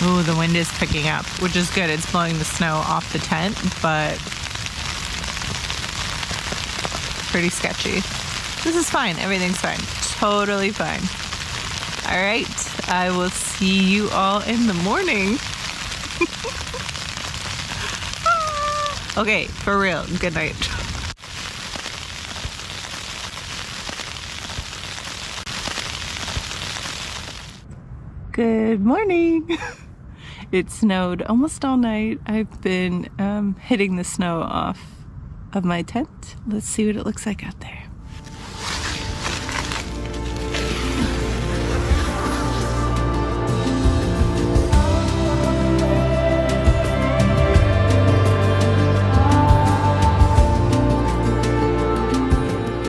Ooh, the wind is picking up, which is good. It's blowing the snow off the tent, but pretty sketchy. This is fine. Everything's fine. Totally fine. All right. I will see you all in the morning. Okay, for real. Good night. Good morning. It snowed almost all night. I've been hitting the snow off of my tent. Let's see what it looks like out there.